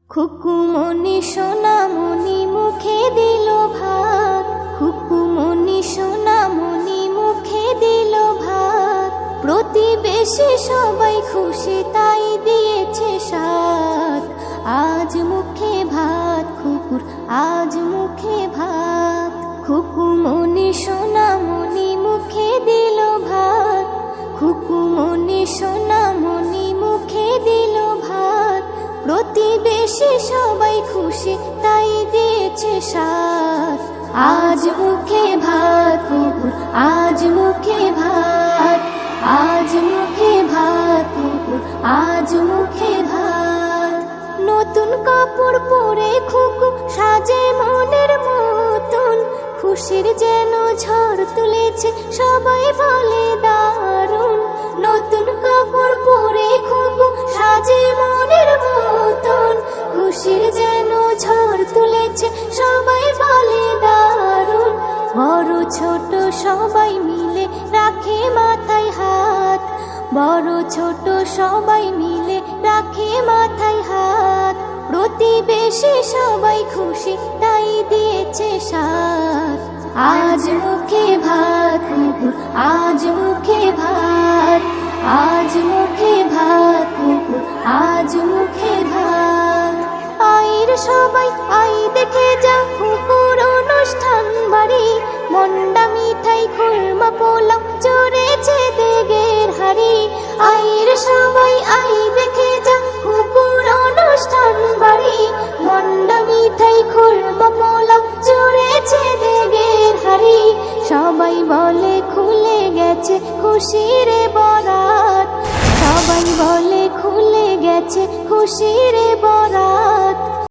খুকুমনি সোনামণি মুখে দিল ভাত, খুকুমনি সোনামণি মুখে দিল ভাত। প্রতিবেশী সবাই খুশি তাই দিয়েছে সাথ। আজ মুখে ভাত খুকুর, আজ মুখে ভাত। খুকুমনি সোনামণি মুখে দিল ভাত, খুকুমনি সোনামণি মুখে দিল ভাত। প্রতিবেশী সবাই খুশি তাই দিয়েছে সাথ। আজ মুখে ভাত কুকুর, আজ মুখে ভাত। আজ মুখে ভাত কুকুর, আজ মুখে ভাত। নতুন কাপড় পরে খুকু সাজে মনের মতন। খুশির যেন ঝড় তুলেছে সবাই বলে দারুণ। নতুন কাপড় পরে খুকু সাজে মনের মতন। খুশির যেন ঝড় তুলেছে সবাই বলে দারুণ। বড় ছোট সবাই মিলে রাখে মাথায় হাত, বড় ছোট সবাই মিলে রাখে মাথায় হাত। প্রতিবেশী সবাই খুশি তাই দিয়েছে সাথ। আজ মুখে ভাত কুকুর, আজ মুখে ভাত। আজ মুখে ভাত কুকুর, আজ মুখে ভাত। আইর সবাই আই দেখে যা কুকুর অনুষ্ঠান বাড়ি। মন্ডা মিঠাই খুরমা পোলাও চড়েছে দেগের হাড়ি। আইর সবাই আই দেখে যা কুকুর অনুষ্ঠান বাড়ি। মন্ডা মিঠাই খুরমা পোলাও চড়েছে দেগের হাড়ি। সবাই বলে খুলে গেছে খুশির বরাত, সবাই বলে খুলে গেছে খুশির বরাত।